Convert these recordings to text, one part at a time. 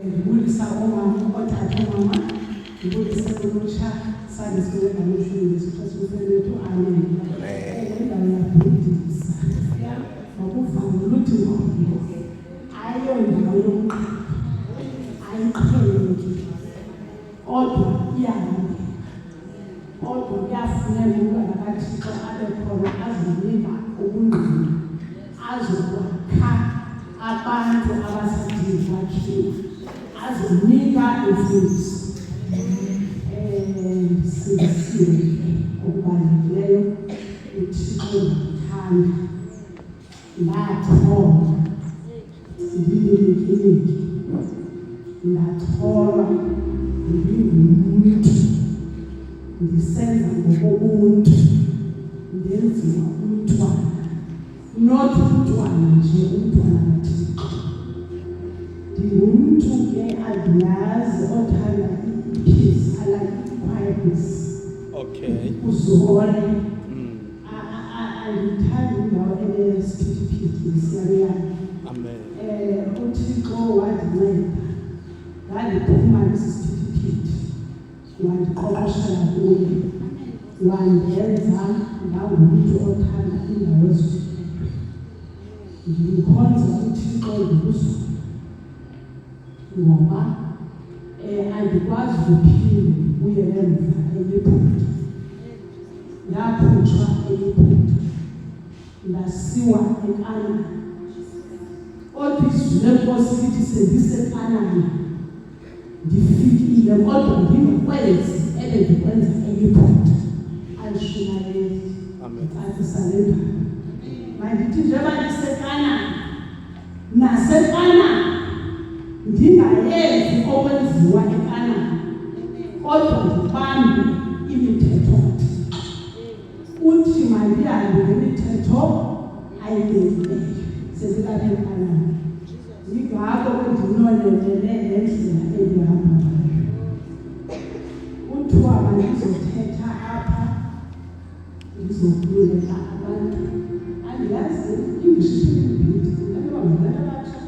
Ndibulisa oomama, ootata mama, ndibulise ulutsha, sandisiwe ngamashumi nesithathu wethu, amen. Indawo yabhidisa, ngokuvanga luthi ngqondo, ayondawo yokuqala, ayiqheleki, kodwa iyahambeka. Kodwa kuyafuneka umntwana kaThixo abe khona azonika ubungqina, azokwakha abantu abasadinga ukwakhiwa, azonika imfundiso. Sisiwe okubalulekileyo uThixo ngokuthanda, ndatholwa ndiyinkiniki, ndatholwa ndingumuntu, ndisenza ngokobuntu, ndenziwa umntwana, not umntwana nje, umntwana kaThixo. Ndingumntu ke adiyazi othanda i-peace, I like quietness. Okay. Uzole. Andithandi indawo enesiphithiphithi nesiyaliyana. Amen. uThixo wandinceda, ndandiphuma nesisiphithiphithi, wandiqoqoshela kuye, wandenza ndangumntu othanda indawo ezithile. Ndimkhonza uThixo ngokuzulu, ngoba andikwazi ukuphinde kuye emva eliphupha. Ndakhutshwa eliphupha, ndasiwa eKhanani. Kodwa izwi lenkosi lithi sendiseKhanani, ndifikile kodwa ndingakwenzi ebendikwenza eliphupha. Alishumayeli. Amen. Azisalenda. Mandithi njengoba ndiseKhanani, naseKhanani ndingayenzi okwenziwa eKhanani, kodwa ndibambe imithetho. Uthi mandihambe ngemithetho ayibekileyo sesikalapha eKhanani. Yingako ndinonelele ngendlela endihamba ngayo. Kuthiwa mandizothetha apha, ndizokhululeka abantu. Andiyazi English iphiliphithi, ndingabantu abatsha,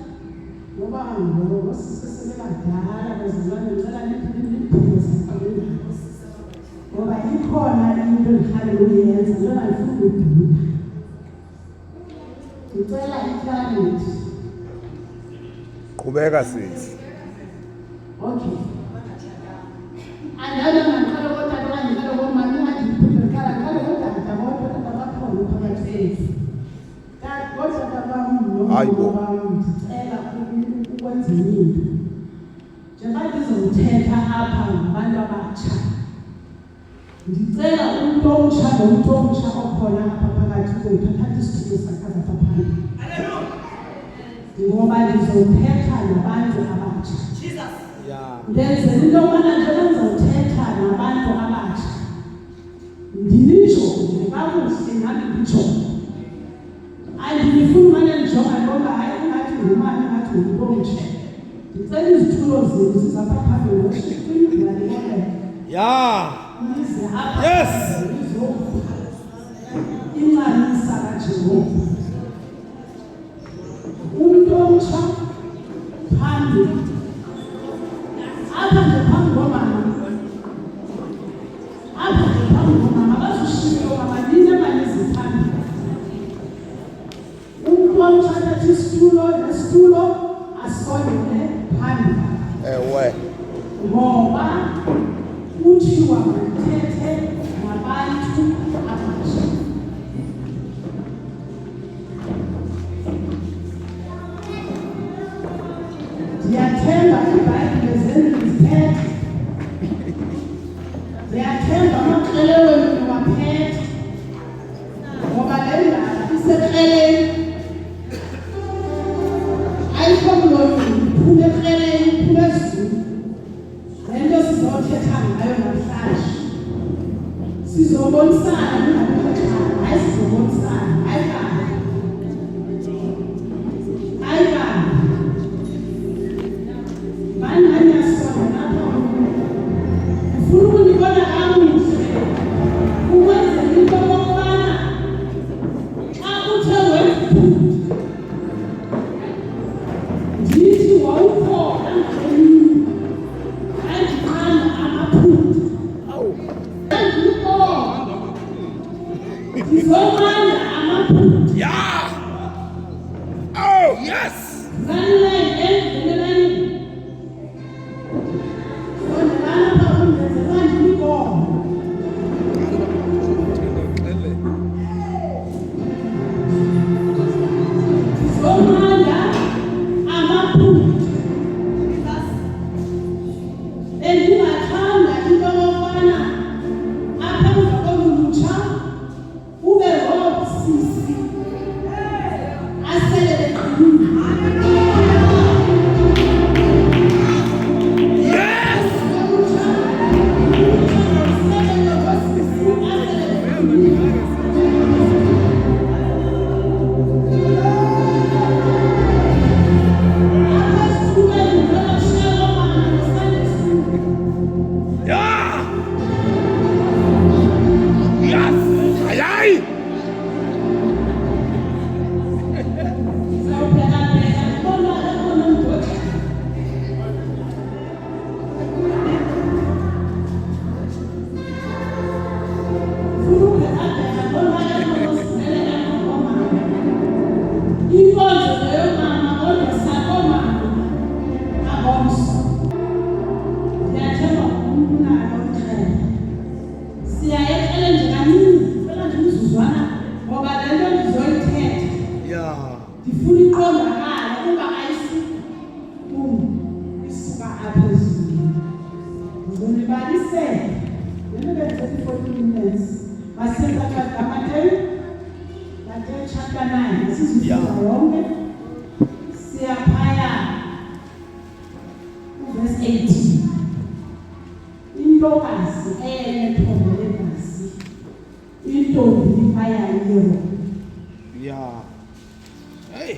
ngoba ngosisebekadala bazalwane ndicela niphuze kwabelana. Ngoba ikhona into endikhale uyenza, njengoba ndifuna ukuduka. Ndicela iklarineti. Qhubeka sisi. Okay. Andazi maqala kodwa okanye ngalo komama ngadiphuza ngala ngalo kodwa ndabona abakhona phakathi kwethu. Kodwa babamlo ndicela ukwenza into. Njengoba ndizothetha apha ngabantu abatsha, ndicela umntu omtsha nomntu omtsha okhona apha phakathi kwethu athathe isitulo sakhe apha phambili. Ngoba ndizothetha nabantu abatsha. Ndenzela into yobana njengoba ndizothetha nabantu abatsha, ndinijonge kakuhle nami ndijonge. Andifuni umane ndijonga ngoba hayi ingathi ngumani, ingathi ngumntu omtsha. Ndicela izitulo zenu zizapha phambili ngoshikwindlalelele. Nize apha. Yes. Incancisa kaJehova. Umuntu omtsha phambili. Apha nje phambi komama. Apha nje phambi komama bazushiya abanini abaniziphambili. Umuntu omtsha athatha isitulo nesitulo asondele phambili. Ewe. Ngoba kuthiwa mathethe nabantu abatsha. Ndiyathemba iBhayibhile zenu ziphethe. Ndiyathemba amaxele wenu niwaphethe. Ngoba le ndaba isekreleni. Ayikho mlonyeni, iphume ekreleni, iphume ezulu. Le nto sizothetha ngayo namhlanje. Sizobonisana ningabixhala, hayi sizobonisana, hayi kanye. Hayi kanye. Bani ngiyasonda lapha. Ufuna ukunibona kamuhle. Ukwenza into yokubana xa uthe wephuka, ndithi wawukhona ngaleli kuso. Ndiyathemba umuntu nayo uxele. Siyayexele nje kaninzi, phela nje umzuzwana ngoba le nto ndizoyithetha. Yeah. Ndifuna iqondakale ukuba ayisuka isuka apha ezulwini. Ngizonibalisela. Let me get 40 minutes. Masenza Matthew chapter 9. Sizizwa yonke. Siyaphaya verse 18. Intokazi eyayinethombe legazi. Intombi ayayiyona. Yeah. Hey.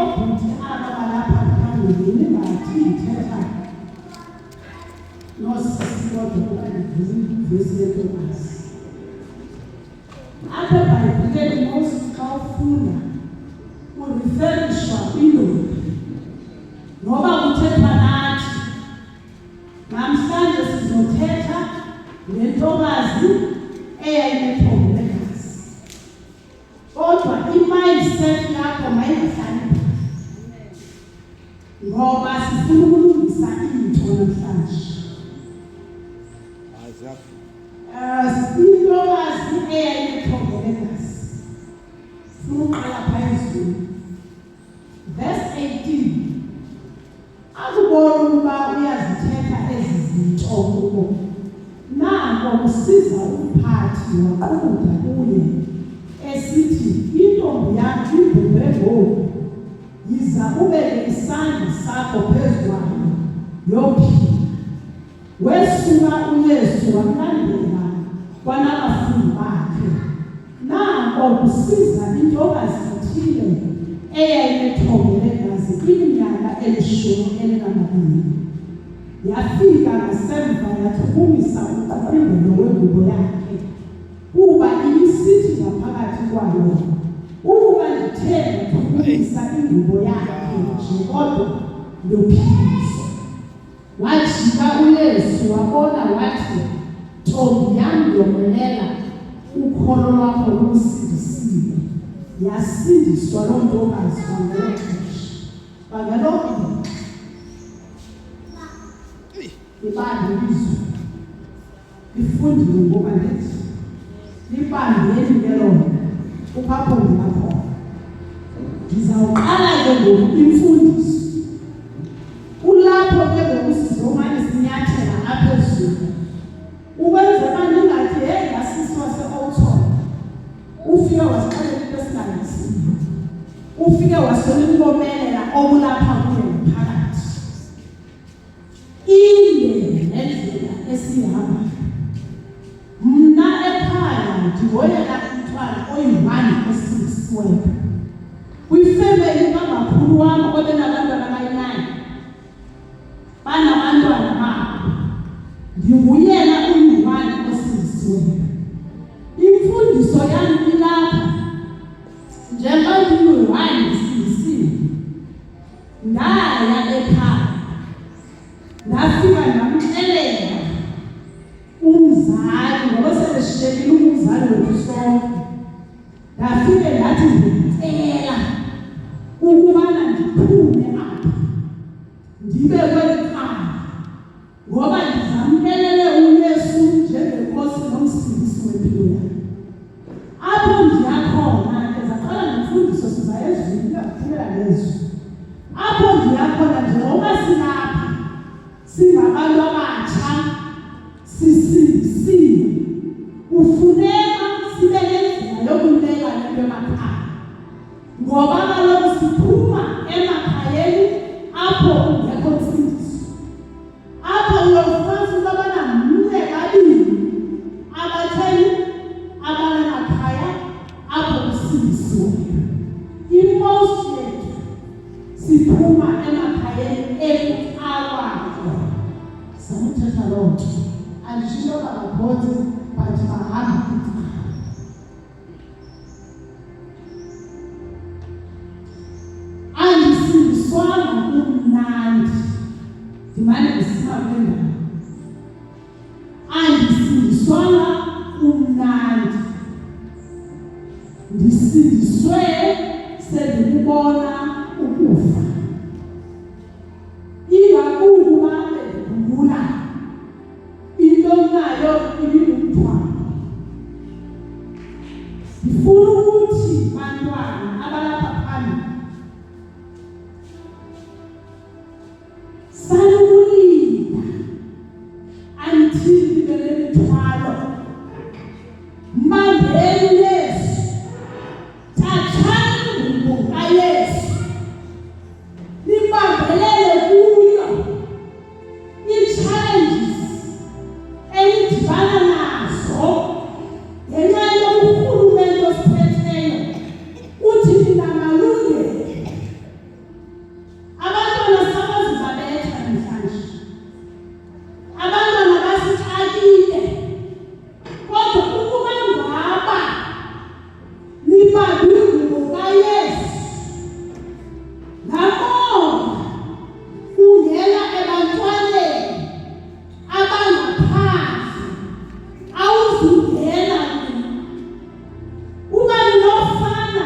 Obhuti abalapha phambili bathi ithetha nosisi kodwa vesi yentokazi. Apha eBhayibhileni Moses xa ufunda uriferishwa kwintombi ngoba kuthethwa nathi. Namhlanje sizothetha ngentokazi eyayinethombe legazi. Kodwa i-mindset yakho mayihlali ngoba sifuna ukulungisa into namhlanje. Intokazi eyayinethombe legazi. Sifuna uqala phezulu. Verse 18. Akubona ukuba uyazithetha ezi zinto kubo. Nako kusiza umphathi waqhuda kuye esithi intombi yakho ibhubhe ngoku. Yiza ubeke isandla sakho phezu kwayo yophila. Wesuka uYesu wamlandela kwanabafundi bakhe. Nako kusiza intokazi ethile eyayinethombe legazi iminyaka 12. Yafika ngasemva yathumisa umqhubelo wengubo yakhe kuba ibisithi ngaphakathi kwayo ukuba ndithe ngathumisa ingubo yakhe nje kodwa ndophiliso. Wajika uYesu wabona wathi, ntombi yam yomelela, ukholo lwakho lumsindisile. Yasindiswa loo ntokazi kwangelo xesha. Kwangelo ibambe ilizwi lifundiwe ngoba ndithi libambeni ngelo upapho ndilapho. Ndizawuqala ke ngoku imfundiso. Kulapho ke ngoku sizomane sinyathela apha ezulu. Ukwenzela ndingathi hey ngasisi wase-Oldton ufike wasixelela into esingayisiyo. Ufike wasolikomelela okulapha kuye phakathi. Nendlela esihamba. Mna ekhaya ndihoyela umntwana oyi-1 osindisiweyo. Kwifemeli kamakhulu wam obenabantwana abayi-9 banabantwana babo. Ndinguyena oyi-1 osindisiweyo. Imfundiso yam ilapha. Njengoba ndiyi-1 ndisindisiwe, ndaya ekhaya. Ndafika ndamxelela umzali ngoba sebeshiyekile umzali wethu sonke. Ndafike ndathi ndicela ukubana ndiphume apha ndibe kweli khaya ngoba ndizamkelele uYesu njengenkosi nomsindisi wempilo yam. Apho ndiyakhona ke zaqala nemfundiso sizayezwini ndingakuphumelela ngezwi. Apho ndiyakhona njengoba silapha singabantu abatsha sisindisiwe, kufuneka sibe nendlela yokuleka lento emakhaya. Ngoba kaloku siphuma emakhayeni apho ungekho mfundiso. Apho uyofumana into abana mnye kabili abatheni abanemakhaya apho kusindisiweyo. Imost yethu siphuma emakhayeni ekuqalwayo. Samuthetha loo nto. Andisho bangaphothi but bahamba kuqala. Andisindiswanga kumnandi. Ndimane ndisima kule ndawo. Andisindiswanga kumnandi. Ndisindiswe sendikubona ukufa. thini belemithwalo mbambeni Yesu thathani ngubo kaYesu nibambelele kuyo i-challenges elidibana nazo ngenxa yoburhulumente osiphetheyo uthi ninamalungelo. Abantwana sabazibabetha namhlanje, abantwana basixakile, kodwa ukuba ngaba nibambe ingubo kaYesu namona ungena ebantwaneni abangaphandle awuzungena uba ninofana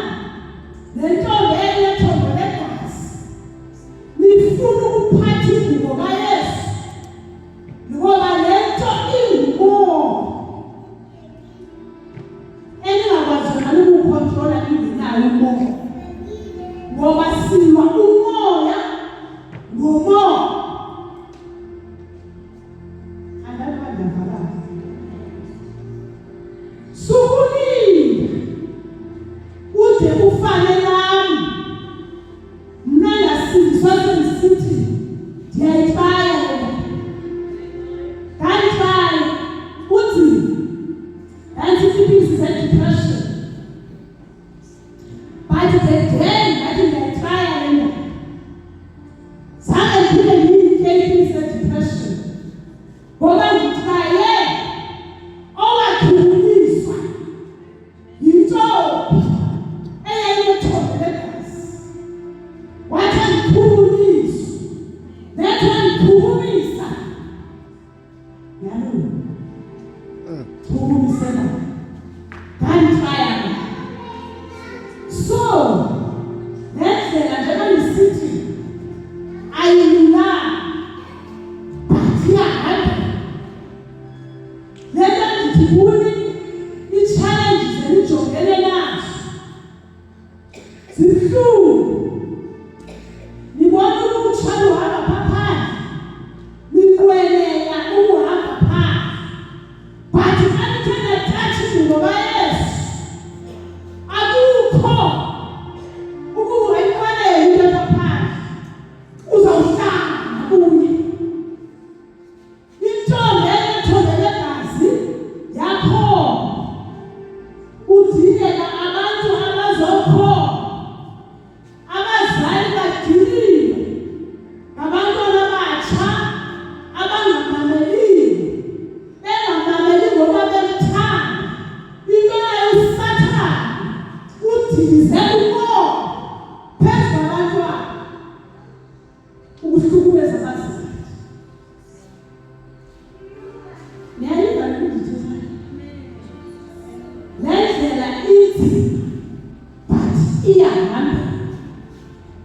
nentombi enethombo legazi nifuna ukuphatha ingubo kaYesu ngoba le nto ingubo eningakwazi ukukontrola ingenayo umoya ngoba silwa umoya ngomoya. Sukulinda ude ufane nami mna ngasindiswa sengisithi ndiyayibaya lena ndandibaya uthi ndandisiphisi se-depression but the day ngathi ndiyayibaya lena zange ndibe ndiyikeyiphi se-depression ngoba ndithaye owathukuliswa yintombi eyayinethombe legazi wathi andithukulisa nethi wandithukumisa yalo thukumisela ndandifaya so nendlela njengoba ndisithi ayilulanga but iyahamba lento ndithibuni i-challenges enijongene nazo zibuhlungu. Nibona ulutsha luhamba phaphandle niqwelela ukuhamba phandle but xa nithe nathatha ingubo kaYesu akukho ukungayinqweneli into epaphandle uzawuhlanga kunye intombi enethombe legazi yakho udingeka abantu abazokho abazali badiliwe ngabantwana abatsha abangamameliyo bengamameli ngoba bemthanda into yayosathane udilize umoya phezu kwabantwana ukuhlukumeza abazali. Niyayiva ndithethayo le ndlela ithi but iyahamba.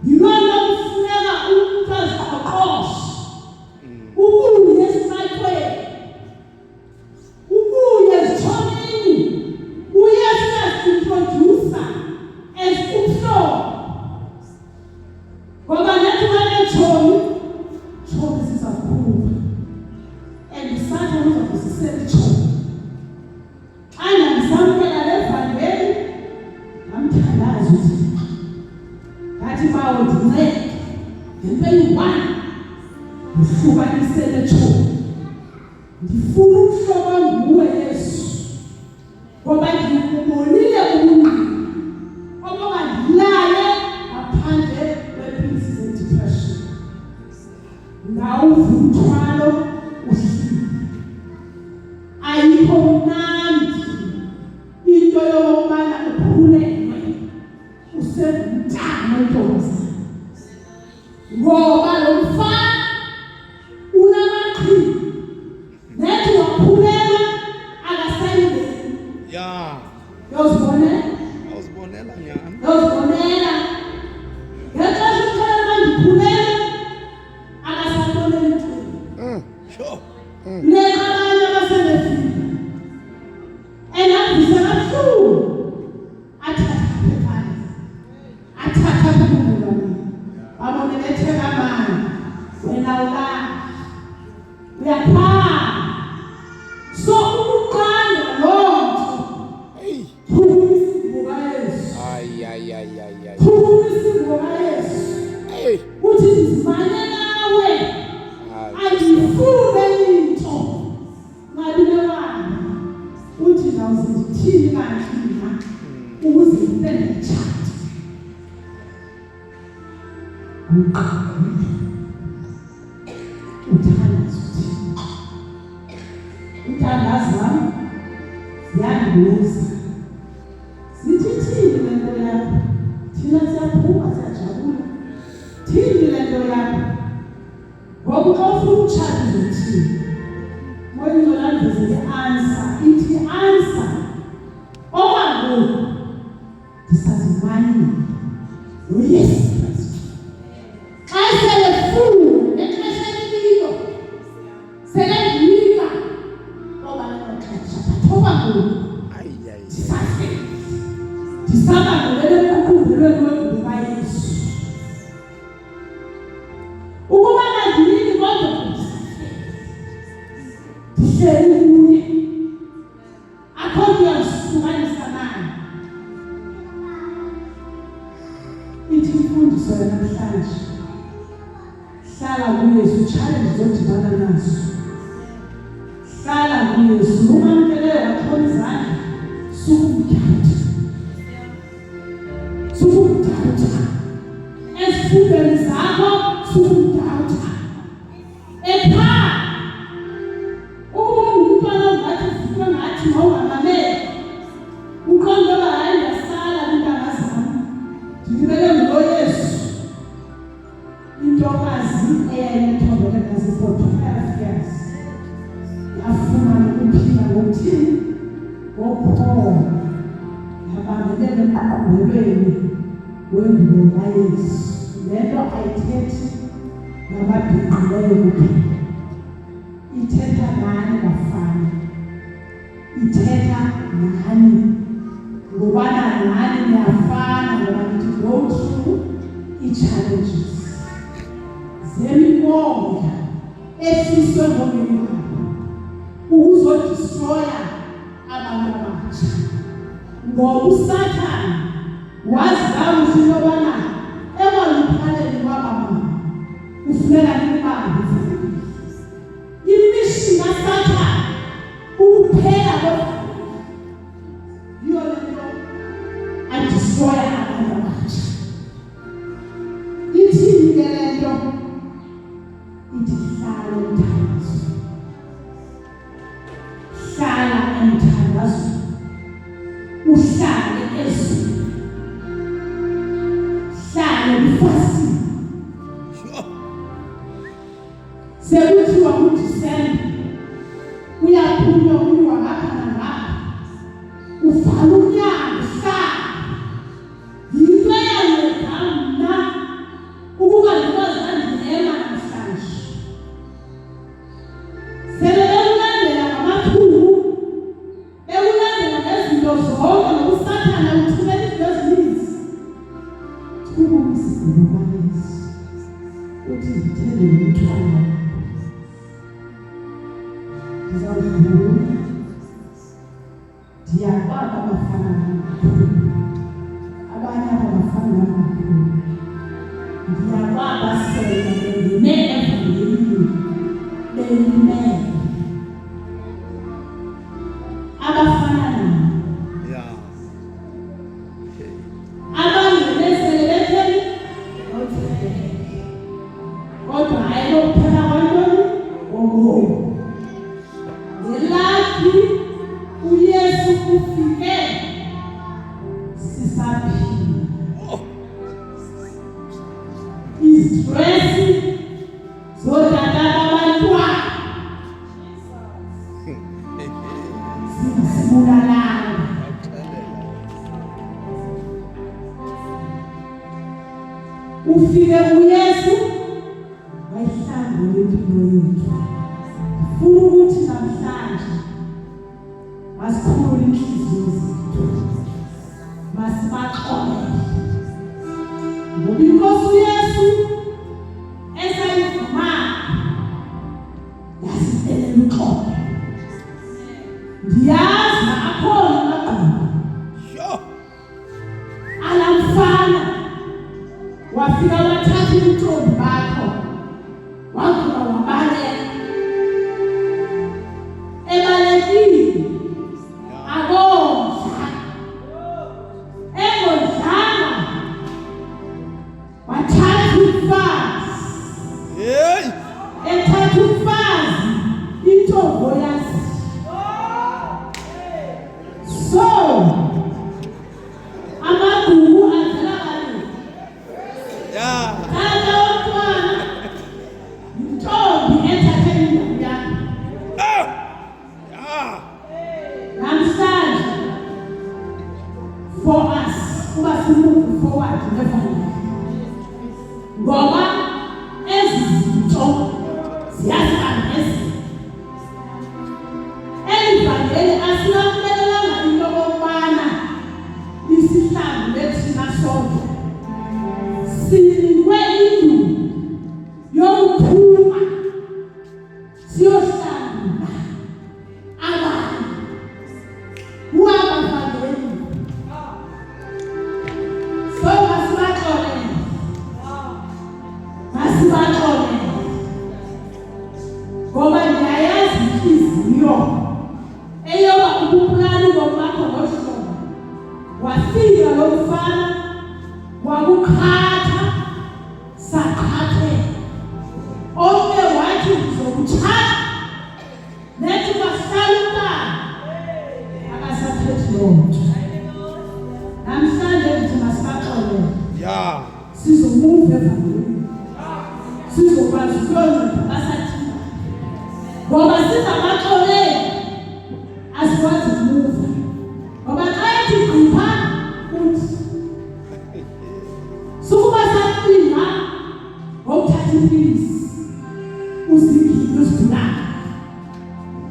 Yiloo nto kufuneka umntu aziqoqoshe ubuye esakweni ubuye ezithomini uYesu asintrodusa as umhlobo ngoba nathi wanetshomi tshomi sizakhupha and Satan uzakuzisela itshomi xa ndamsamkela levangeli namthandaza uthi ngathi bawo ndincede ngento eyi-1 ndihlukanisele tshomi ndifuna umhlobo nguwe Yesu ngoba ndikubonile ubungqina okoba ndilale ngaphandle kweepilisi ze-depression ngawuva umthwalo uhlile ayikho mnandi into yokokubana ukhulelwe usengumntana wentombazana ngoba lo mfana unamaqhinga nethi wakhulelwa akasayingeni ya yozibonela awuzibonela nyani yozibonela ngexesha uxela uba ndikhulelwe akasaboneli mntwini sure neabanye abasebefile enavisa kabuhlungu athatha phephandle athatha phephandle babone betheka amandla nawe ayifune into ngabe wena uthi nawuzithini kanti na ukuze ngibene chat uthandaza ziyanduza zithithile lento yakho thina siyaphuma siyajabula thini lento yakho ngoba xa ufuna ukutshata uzothini moyinzolandeze i-answer ithi answer okwangoku ndisazimanyile noyesu Kristu xa selefuna nexesha elililo selendilika ngoba lelo xesha thathoba ngoku ndisaba ngolele emqubelweni wengubo kayesu ukuba ngandilini kodwa ndihleli kuye akho nto yasihlukanisa naye ithi imfundiso yanamhlanje hlala kuyesu challenge zodibana nazo hlala kuyesu umamkeleyo wathona izandla sukumdawutha esifundweni zakho sukumdawutha ekhaya ukuba ngumntwana ongathi ufike ngathi mawungamameli uqonde uba hayi ndiyasala kwintanga zam ndilibele ngulo yesu intokazi eyayinethobele ngazi-45 years yafumana ukuphila ngokuthini ngokukhona yabambelele emqubelweni wengubo kayesu le nto ayithethi ngababhinqileyo kuphela ithetha ngani bafana ithetha ngani ngobana ngani niyafana ngoba nithi go through i-challenges zemibonga efiswe ngomibongo ukuzodistroya abantu abatsha ngoba uSathane wazi kakuhle intobana emaluphaleni kwabamama kufuneka nibambe imishini kaSathane ukuphela yiyo le nto adistroya abantu abatsha ithini ke le nto ithi hlala emthandazo hlala emthandazo uhlale ezweni hlale ufasile sekuthiwa kuDisemba uyaphunywa kuyiwa ngapha nangapha uvala umnyango hlala yinto eyanceda mna ukuba ndikwazi kandinema namhlanje selebekulandela ngamathulu bekulandela nezinto zonke nokuSathane uthumela izinto ezininzi thuba umsindo kayesu uthi zithele nemithwalo ndizawudlula ndiyakwaba abafana namakhulu abanye abafana namakhulu ndiyakwaba sele bengene evangelini belimele abafana nami abangelesele betheni kodwa hayi lokuphela kwantoni obomi ngelaphi uyesu ufike sisaphila izistresi zodada babantwana zingasibulalanga ufike uyesu wayihlangula impilo yethu funa ukuthi namhlanje masikhulule inhliziyo zethu masibaxolele ngoba inkosi uyesu esayivumanga yasicelela uxolo ndiyazi akhona amagquba alamfana wafika wathatha intombi bakho enhliziyo eyoba ukubulala ubomi bakho ngohlobo. Wafika lo mfana wakukhatha saqhatheka. Omnye wathi uzokuthatha nethi bahlala umntana akasathethi loo nto. Namhlanje ndithi masixolele. Yeah. Sizomuva evangelini. Sizokwazi ukuyonceda basathina. Ngoba sizamaxoleli asikwazi ukumuva. Ngoba xa ethi gqipha uthi sukuba sathina ngokuthatha impilisi uzigile uzibulala.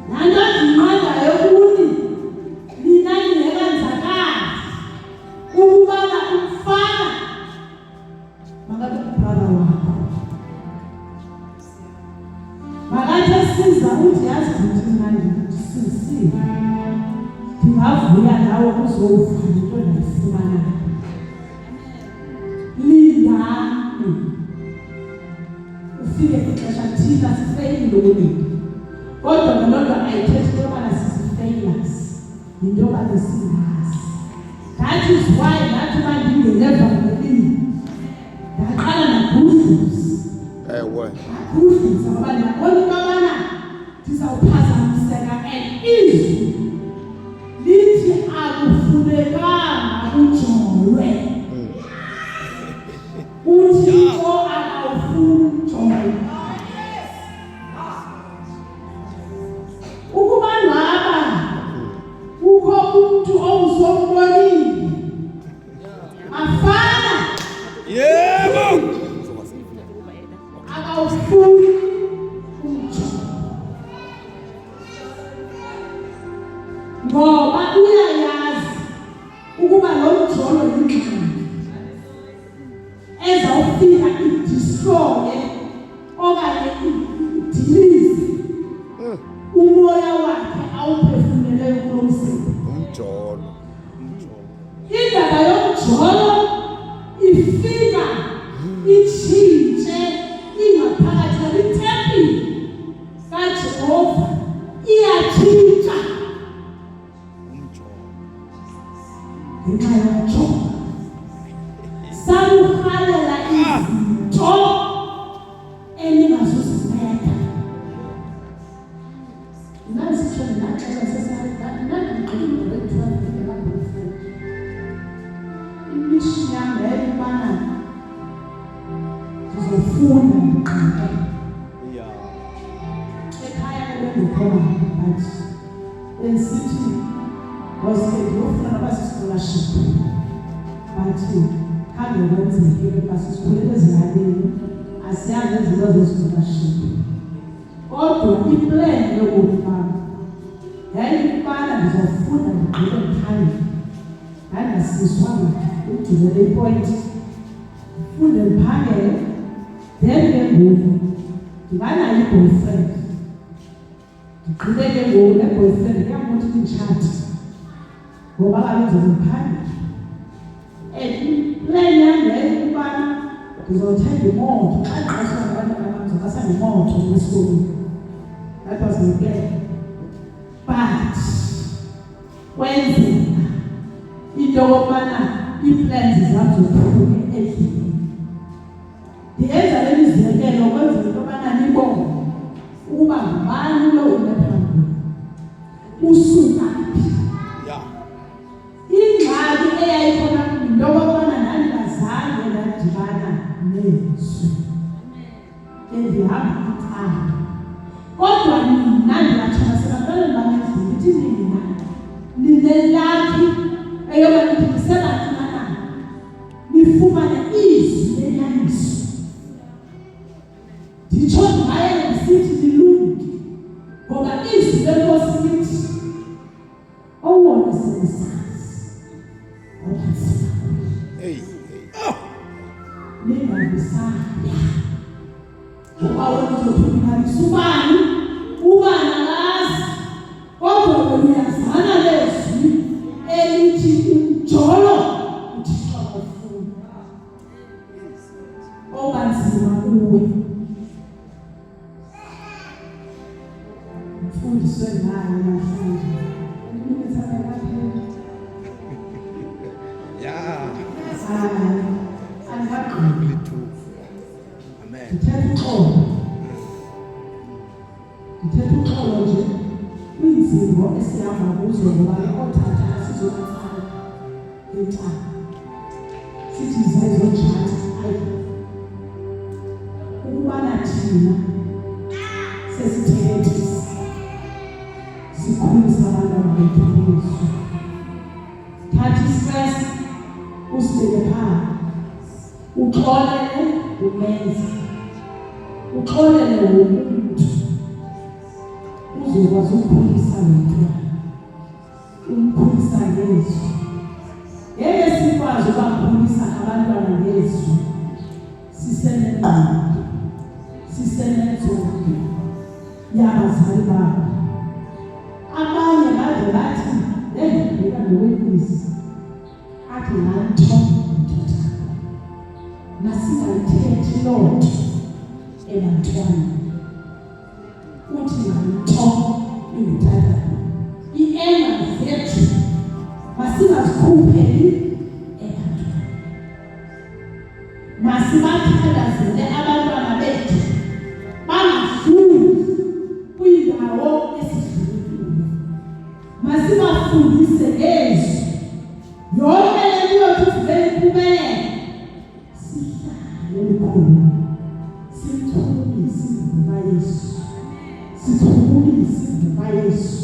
Nanto ndinqandayo kuni nina ningekenzakali ukubana umfana makabe ubrother wakho. Makathi esiza uthi yazi ukuthi mna ndisisiwe. Ndingavuya nawe kuzowuva into ndayifumanayo. Lindani ufike ixesha thina sifeyile ukunini. Kodwa loo nto ayithethi into yobana sisi-failures. Yinto yobana singazi. That is why nathi uba ndingenevangelini ndaqala naguduza. Ewe. Naguduza ngoba ndiyabona into yobana ndizawuphazamiseka and izwi lithi akufunekanga ujolwe. Uthixo akawufuni ujolwe. Ukuba ngaba kukho umuntu owusombonile afana Yebo. akawufuni ujolwe. Ngoba uyayazi ukuba lo mjolo yingxaki ezawufika idistroye okanye idilize umoya wakhe awuphefumeleyo kulo mzimba. Umjolo. Indaba yomjolo ifika itshintshe ingaphakathi kwitempile kaJehova iyatshintsha ngenxa yomjolo. Sakuhalela izinto eningazuzinceda. Nasitsho ndinaxela sesandindigqibile ngokuthiwa ndingekabhofuni. Imishini yam yayibana ndizofunda ndigqibe. Ekhaya ebengekho but bendisithi ngoske ndiyofuna noba si-scholarship. Bathi khange kwenzeke ukuba sisikhulele ezilalini asiyazi izinto ze-scholarship. Kodwa iplan yokuba yayikubana ndizofunda ndigqibe ndiphangele. Ndandasiswanga udibele ipoint ndifunde ndiphangele then ke ngoku ndinganayo i-boyfriend. Ndigqibe ke ngoku ne-boyfriend kuyakuthi nditshate ngoba kaloku ndiphangele. And plan yam yayikubana ndizothenga imoto xa ndiqashwa ngabantwana bam ndizobasa nemoto esikolweni. That was my plan. But kwenzeka into yokubana iiplans zam zophuke endlini. Ndiyenza le mizekelo kwenzela into yobana nibone ukuba ngubani lo unephambili usuka phi. Ingxaki eyayikhona into yokubana ndandingazange ndadibana nezwi endihamba icala. Kodwa nina ndingatsho nasebantwaneni bam endlini ndithi nina ninelakhi eyoba nithi ndisebancinanana nifumane izwi lenyaniso. Nditsho ngaye ndisithi nilunge ngoba izwi lenkosi lithi owona senisazi okasina ningabisaya ngoba wena uzothumikalisa ubani ubani akazi. Kodwa wena uyazana lezwi elithi umjolo uthixo akawufuni. Obanzima kuwe mfundiswe naye Ngithetha uxolo nje kwinzimo esihamba kuzo ngoba othatha asizokuthanda encane. Sithi zayizojata ayi. Ukubana thina sesithethisa sikhulisa abantwana bethu kuzo. Thatha istress usibeke phansi. Uxolele umenze. Uxolele umuntu. Uzokwazi ukukhulisa umntwana. Umkhulisa ngezwi. Ngeke sikwazi ukukhulisa abantwana ngezwi. Sisenengqondo. Sisenenzondo. Yabazali babo. Abanye bade bathi, ngeka ngokwebisi. Athi nanto ndoda. Masingayithethi loo nto ebantwaneni. Uthi nanto inguthatha. I-anger zethu masingazikhupheli ebantwaneni. Masibathandazele abantwana bethu bangafuni kwindawo esidlulile. Masibafundise ngezwi. Yonke le nto yothu sivele iphumelele. Sihlale lukhulu. Sithulise indima Yesu. Sithulise indima Yesu.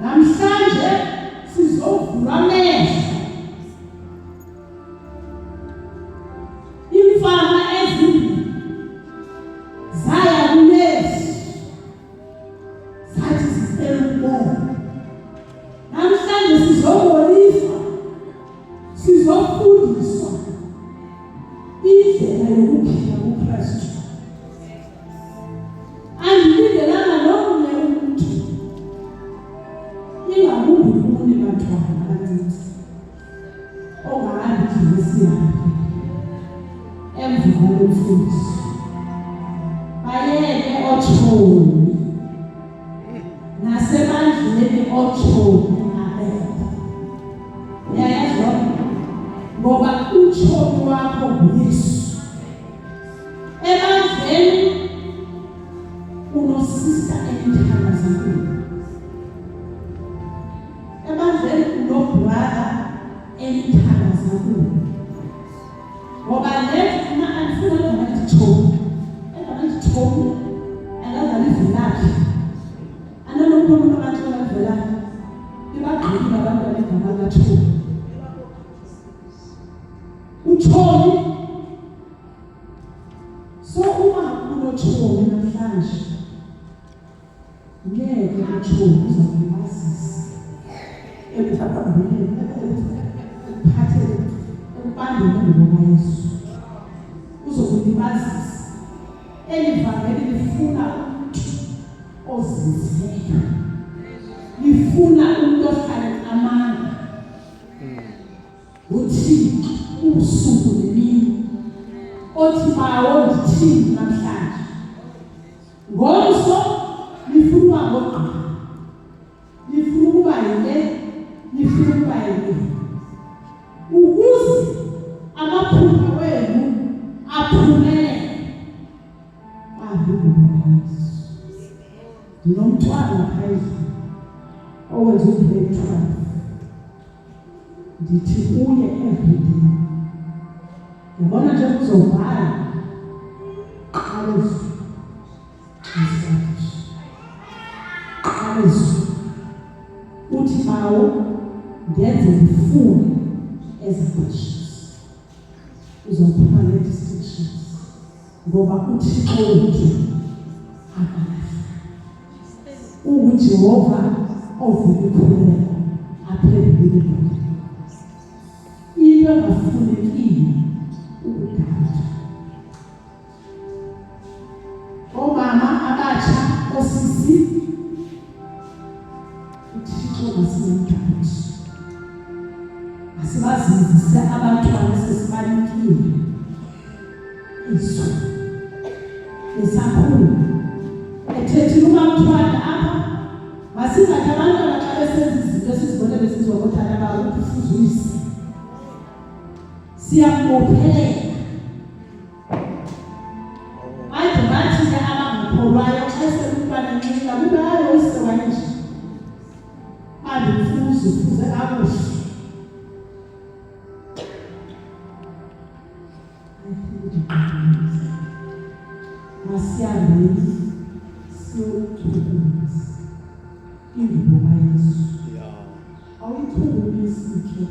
Namhlanje sizovula amehlo. Imfama ezimbili zaya kuyesu. Zathi zicela ukubona. Namhlanje sizoboniswa. Sizofundiswa indlela yokuphila kuKristu. Andilindelanga nomnye umuntu. Ingakumbi kubuni bantwana abancinci. Ongahambi thina sihambe. Emva kwale mfundiso. Bayeke othoni. Nasebandleni othoni abekho. Uyayazi lokho? Ngoba uthoni wakho nguYesu. Ebandleni unosista emthandazakweni. Ebandleni unobrother emthandazakweni. Ngoba lethu uma andifuna ngathi Thobi. Ngathi Thobi angazalivelaphi. Anomuntu abantu abavela ibagqina abantu abegama kaThobi. Uthoni. So uma unothoni namhlanje ngeke uthoni uzokumazisa. Ekuphathele ekubambeni ngoba Yesu. Uzokulibazisa. Elivangeli lifuna umuntu ozinzileyo. Lifuna umuntu ohlala amanga. Uthixo ubusuku nemini. Othi bawo ndithini namhlanje. Ngomso lifuna ngoqa. Lifuna ukuba yile. Lifuna ukuba yile. Ukuze amaphupha wenu aphumelele. Ndinomntwana phezulu owenza ugrade 12. Ndithi uye everyday. Yabona nje uzobhala qalezo uthi bawo ndenze ngifune eziqashisi. Uzophuma ne-distinctions ngoba uThixo wethu akalahlwa. UJehova ovula ikhuleko aphendule lokho. Into engafunekile ukugada. Omama abatsha osisi uThixo ngasimntwana. Asibazizise abantwana sesibanikile. Isu. Esakhulu. Ethethile umntwana apha. Masingathi abantwana xa besenza izinto esizibone besizwa kodwa bawo ukufuzisa. Siyakuphelela. Bathi ke abangakholwayo esemntwana ncinci kuba hayi usewanje fuze akuhle masiyambeni siyothukisa ingoma Yesu awuyithukisi ke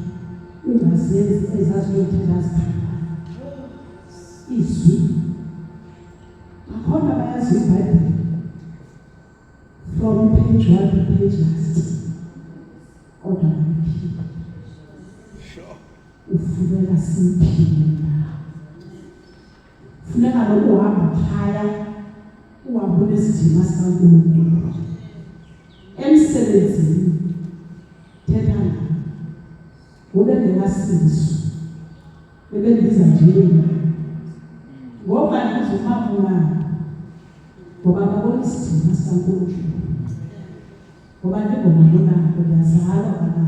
ungazenzi ezaziyothela zithanda izwi akhona bayazi iBhayibheli from page 1 to page last kodwa ufuneka simphile funeka lokho uhamba phaya uwabona isidima sikaNkulunkulu emsebenzini thetha naye ngoba ngekasizo bebendiza nje ngoba ngizomabona ngoba ngabona isidima sikaNkulunkulu ngoba ngibona ngiyazalwa kana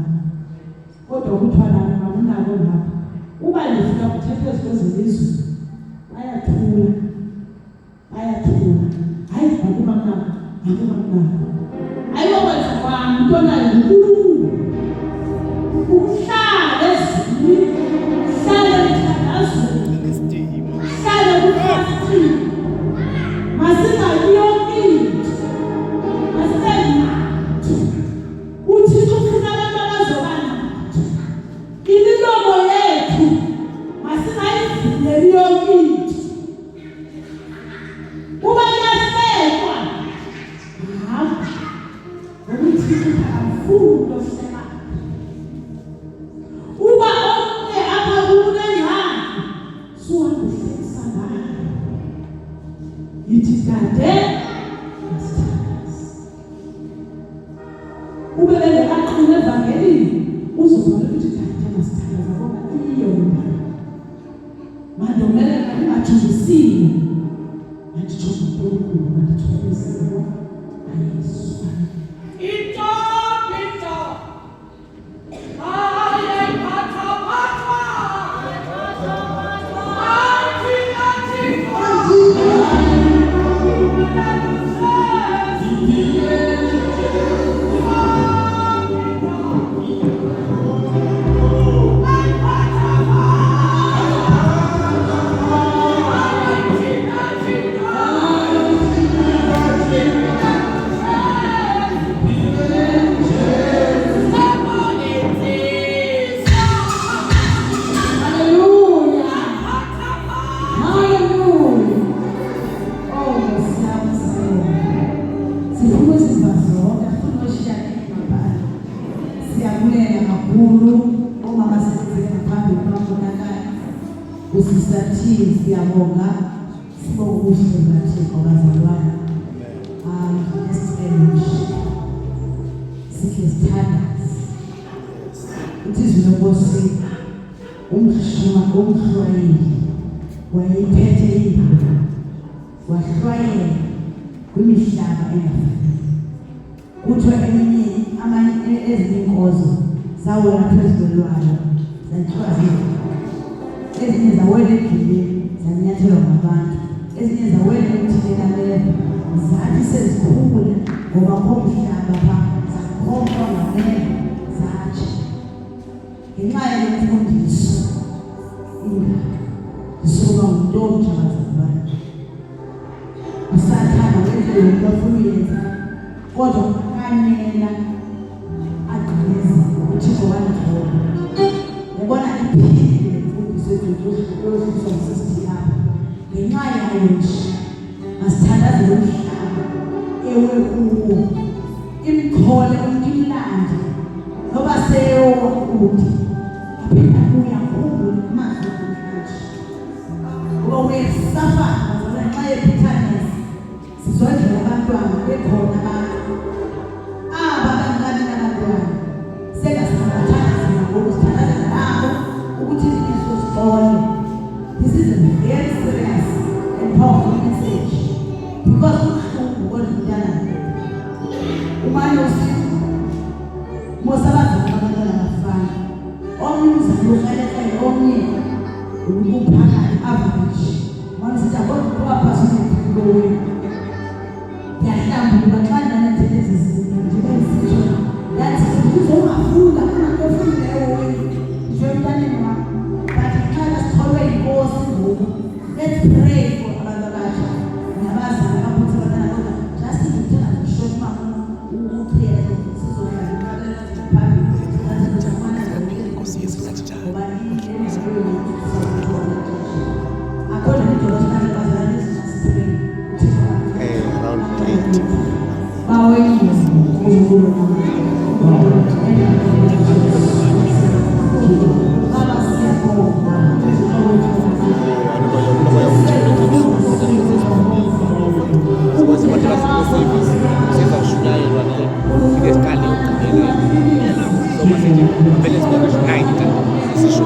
kodwa ukuthwala ngamunako lapha uba lifika kuthethe ezikwezizwe ayathula hayi ngoba mna ayokwenza kwami ntona uNkulunkulu uhlale ezini hlale emthandazweni hlale kufasting masingayoki uThixo ufuna abantu abazobana imilomo yethu masingayivuleli yonke into uba kuyasekwa hamba ukuthi akufuni ukuhleka uba omnye apha kulo ngani suhamba uhlekisa ngayo yithi kade ube bengekaqini evangelini uzobona ukuthi kade masithandaza ngoba iyona mandomele ngajulisiwe ngajijona uNkulunkulu ngajulisiwe ayesu siyabonga sibonga ukuhlenga Thixo bazalwane sikhe sithandaze uthizwe Nkosi umhlwayeli wayephethe indlu wahlwayela kwimihlaba engafani kuthiwa amanye ezinkozo zawela phezu kwelwalo zathiwa ezinye zawela endleleni zanyathelwa ngabantu ezinye zawela emthini ameva zathi sezikhula ngoba khomhlaba pha zakhomba ngameva zatsha ngenxa yemfundiso zisuka nguNtombi abazalwane usathana wenze into afuna uyenza kodwa kanela agqileza uThixo wanithoba yabona iphile yosizwa sisithi apha ngenxa yayo nje masithandaze umhlaba ewe kuwo imkhole umuntu imlande noba seyowa ukuthi aphinda kuya khumbula amazwi namhlanje ngoba uyesafa bazalwane nxa yebitterness sizondlela abantwana bekhona abantu abangani nabantwana sengasingabathandaza ngoku sithandaza nabo ukuthi izizwe zixole. This is a very serious and powerful message because ubuhlungu kodwa umane usithi mosabazana abantwana bafana omnye uzalukele omnye ukuphakathi average manje sithi abona kuba phasi kwethu phambili baxana neenthelezi ndibe ndisitsho ndathi uzongafunda kananto ofundileyo nje emntaneni wam but xa sitholwe yinkosi ngoku let's pray for abantu abatsha nabazali abaphethe abantwana kodwa just ndithanda kushoka uba ukhristu sizohlala iqabela phambili azizofana Nkosi Yesu ngathi njalo. ngoba according to those kind of bazalwane Around 8. Sisho